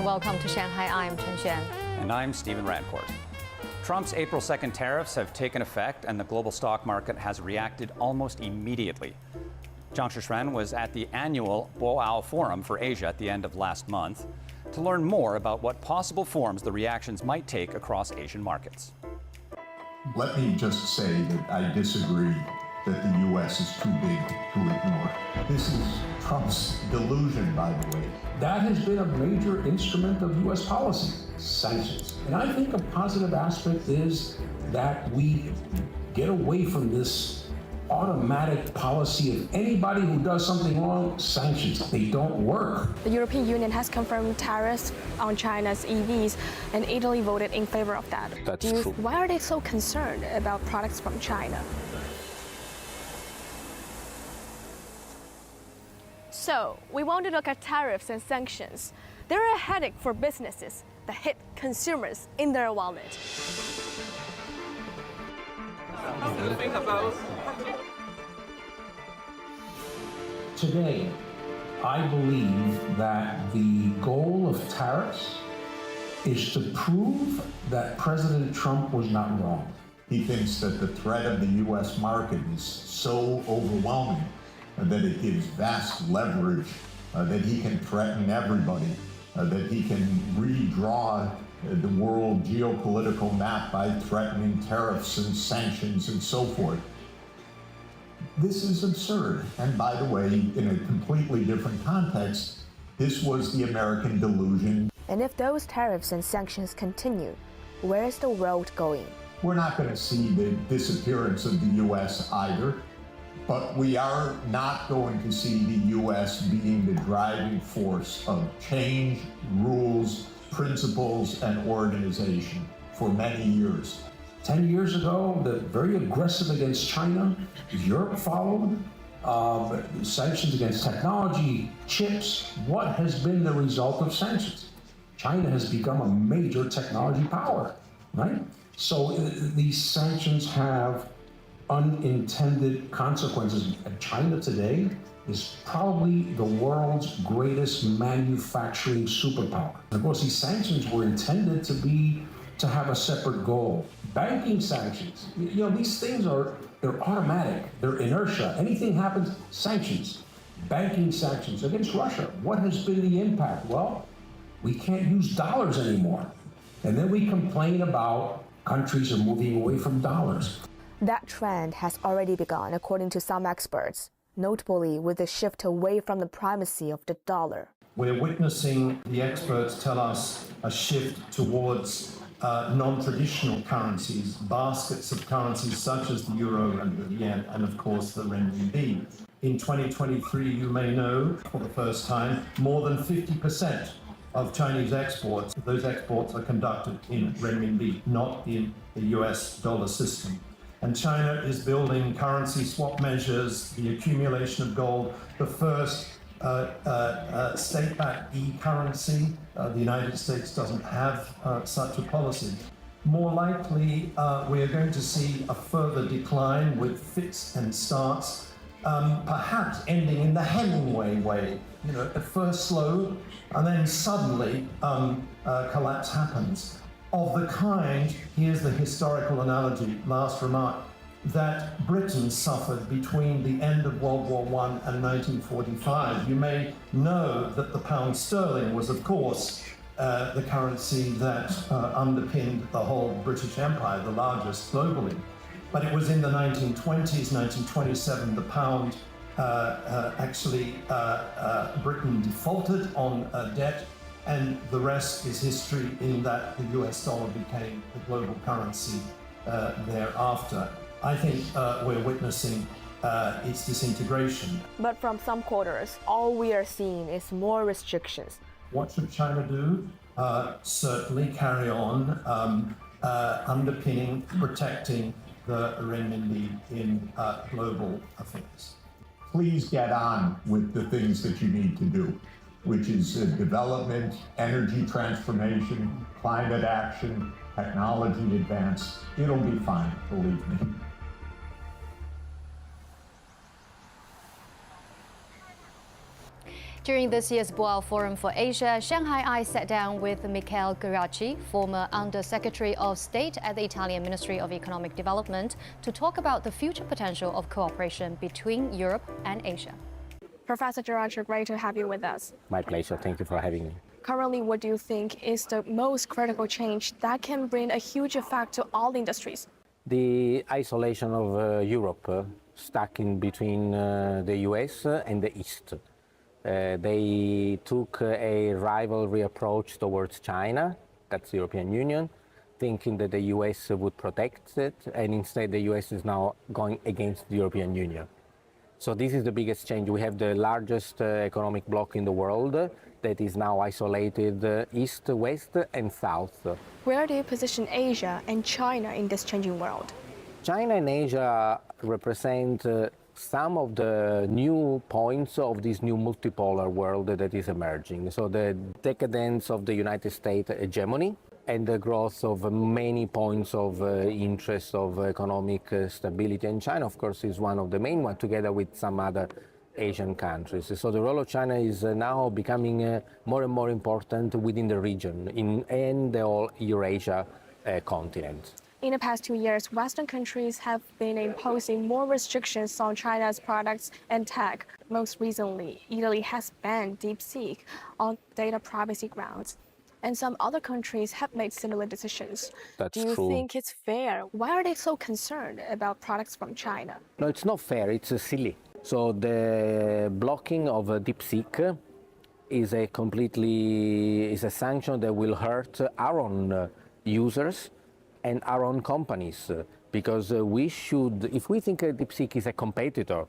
and welcome to Shanghai. I'm Chen Xuan. And I'm Stephen Radcourt. Trump's April 2nd tariffs have taken effect, and the global stock market has reacted almost immediately. Zhang Shushuan was at the annual Boao Forum for Asia at the end of last month to learn more about what possible forms the reactions might take across Asian markets. Let me just say that I disagree that the U.S. is too big to ignore. This is Trump's delusion, by the way. That has been a major instrument of U.S. policy, sanctions. And I think a positive aspect is that we get away from this automatic policy of anybody who does something wrong, sanctions. They don't work. The European Union has confirmed tariffs on China's EVs, and Italy voted in favor of that. That's true. Why are they so concerned about products from China? So, we want to look at tariffs and sanctions. They're a headache for businesses that hit consumers in their wallet. Today, I believe that the goal of tariffs is to prove that President Trump was not wrong. He thinks that the threat of the U.S. market is so overwhelming that it gives vast leverage, that he can threaten everybody, that he can redraw the world geopolitical map by threatening tariffs and sanctions and so forth. This is absurd. And by the way, in a completely different context, this was the American delusion. And if those tariffs and sanctions continue, where is the world going? We're not going to see the disappearance of the U.S. either, but we are not going to see the U.S. being the driving force of change, rules, principles, and organization for many years. 10 years ago, the very aggressive against China. Europe followed. Sanctions against technology, chips. What has been the result of sanctions? China has become a major technology power, right? So these sanctions have unintended consequences. And China today is probably the world's greatest manufacturing superpower. And of course, these sanctions were intended to have a separate goal. Banking sanctions, these things they're automatic, they're inertia. Anything happens, sanctions. Banking sanctions against Russia. What has been the impact? Well, we can't use dollars anymore. And then we complain about countries are moving away from dollars. That trend has already begun, according to some experts, notably with the shift away from the primacy of the dollar. We're witnessing, the experts tell us, a shift towards non-traditional currencies, baskets of currencies such as the euro and the yen, and of course the renminbi. In 2023, you may know, for the first time, more than 50% of Chinese exports, those exports are conducted in renminbi, not in the US dollar system. And China is building currency swap measures, the accumulation of gold, the first state-backed e-currency. The United States doesn't have such a policy. More likely, we are going to see a further decline with fits and starts, perhaps ending in the Hemingway way. At first slow, and then suddenly collapse happens. Of the kind, here's the historical analogy, last remark, that Britain suffered between the end of World War I and 1945. You may know that the pound sterling was, of course, the currency that underpinned the whole British Empire, the largest globally. But it was in the 1920s, 1927, the pound Britain defaulted on debt, and the rest is history in that the US dollar became the global currency thereafter. I think we're witnessing its disintegration. But from some quarters, all we are seeing is more restrictions. What should China do? Certainly carry on underpinning, protecting the renminbi in global affairs. Please get on with the things that you need to do, which is development, energy transformation, climate action, technology advance. It'll be fine, believe me. During this year's Boao Forum for Asia, Shanghai Eye sat down with Michele Geraci, former Under-Secretary of State at the Italian Ministry of Economic Development, to talk about the future potential of cooperation between Europe and Asia. Professor Geraci, great to have you with us. My pleasure. Thank you for having me. Currently, what do you think is the most critical change that can bring a huge effect to all industries? The isolation of Europe, stuck in between the US and the East. They took a rivalry approach towards China, that's the European Union, thinking that the US would protect it, and instead the US is now going against the European Union. So this is the biggest change. We have the largest economic bloc in the world that is now isolated east, west, and south. Where do you position Asia and China in this changing world? China and Asia represent some of the new points of this new multipolar world that is emerging. So the decadence of the United States hegemony and the growth of many points of interest of economic stability. And China, of course, is one of the main ones, together with some other Asian countries. So the role of China is now becoming more and more important within the region and the whole Eurasia continent. In the past 2 years, Western countries have been imposing more restrictions on China's products and tech. Most recently, Italy has banned DeepSeek on data privacy grounds. And some other countries have made similar decisions. That's Do you true. think it's fair? Why are they so concerned about products from China? No, it's not fair, it's silly. So the blocking of DeepSeek is a sanction that will hurt our own users and our own companies, because we should, if we think DeepSeek is a competitor,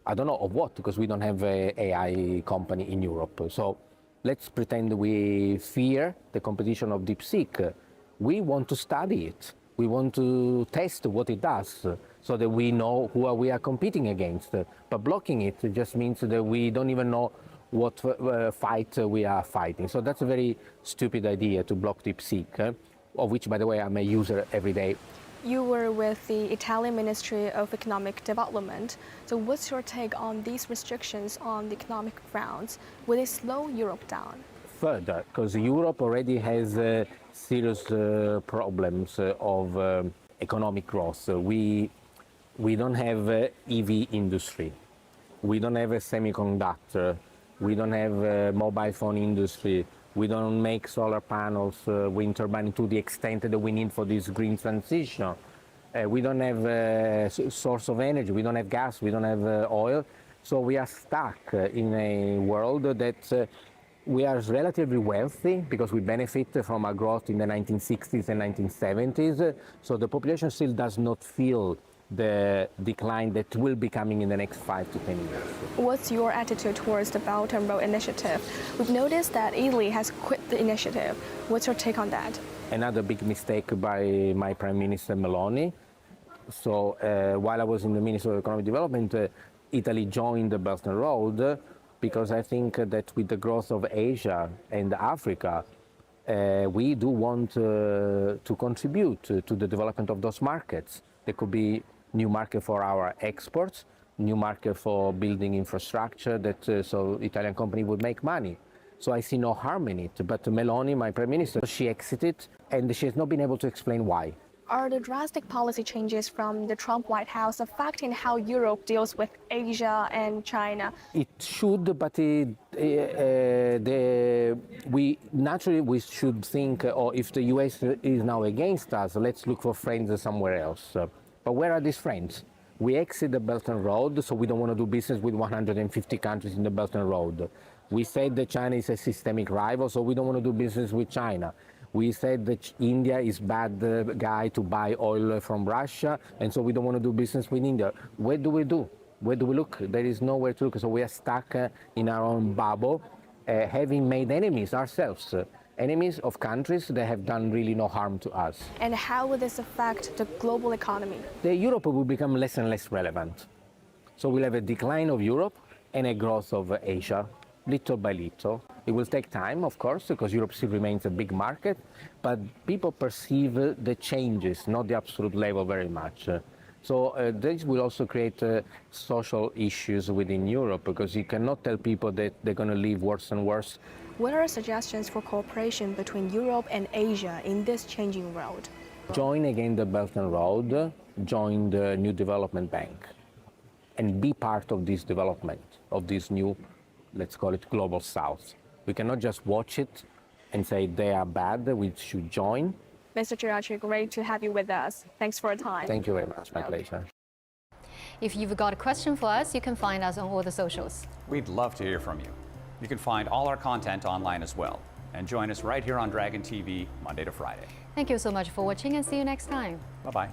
I don't know of what, because we don't have an AI company in Europe. So let's pretend we fear the competition of DeepSeek. We want to study it. We want to test what it does so that we know who we are competing against. But blocking it just means that we don't even know what fight we are fighting. So that's a very stupid idea to block DeepSeek, of which, by the way, I'm a user every day. You were with the Italian Ministry of Economic Development. So what's your take on these restrictions on the economic grounds? Will they slow Europe down? Further, because Europe already has serious problems of economic growth. We don't have EV industry. We don't have a semiconductor. We don't have a mobile phone industry. We don't make solar panels, wind turbines to the extent that we need for this green transition. We don't have a source of energy. We don't have gas. We don't have oil. So we are stuck in a world that we are relatively wealthy because we benefit from our growth in the 1960s and 1970s. So the population still does not feel the decline that will be coming in the next 5 to 10 years. What's your attitude towards the Belt and Road Initiative? We've noticed that Italy has quit the initiative. What's your take on that? Another big mistake by my Prime Minister Meloni. So while I was in the Ministry of Economic Development, Italy joined the Belt and Road because I think that with the growth of Asia and Africa, we do want to contribute to the development of those markets. There could be new market for our exports, new market for building infrastructure that so Italian company would make money. So I see no harm in it. But Meloni, my Prime Minister, she exited and she has not been able to explain why. Are the drastic policy changes from the Trump White House affecting how Europe deals with Asia and China? It should, but we should think, if the US is now against us, let's look for friends somewhere else. But where are these friends? We exit the Belt and Road, so we don't want to do business with 150 countries in the Belt and Road. We said that China is a systemic rival, so we don't want to do business with China. We said that India is bad guy to buy oil from Russia, and so we don't want to do business with India. Where do we do? Where do we look? There is nowhere to look. So we are stuck in our own bubble, having made enemies ourselves, enemies of countries that have done really no harm to us. And how will this affect the global economy? Europe will become less and less relevant. So we'll have a decline of Europe and a growth of Asia, little by little. It will take time, of course, because Europe still remains a big market, but people perceive the changes, not the absolute level, very much. So this will also create social issues within Europe, because you cannot tell people that they're going to live worse and worse. What are suggestions for cooperation between Europe and Asia in this changing world? Join again the Belt and Road, join the New Development Bank, and be part of this development, of this new, let's call it, Global South. We cannot just watch it and say they are bad, we should join. Mr. Geraci, great to have you with us. Thanks for your time. Thank you very much, my pleasure. If you've got a question for us, you can find us on all the socials. We'd love to hear from you. You can find all our content online as well. And join us right here on Dragon TV, Monday to Friday. Thank you so much for watching and see you next time. Bye-bye.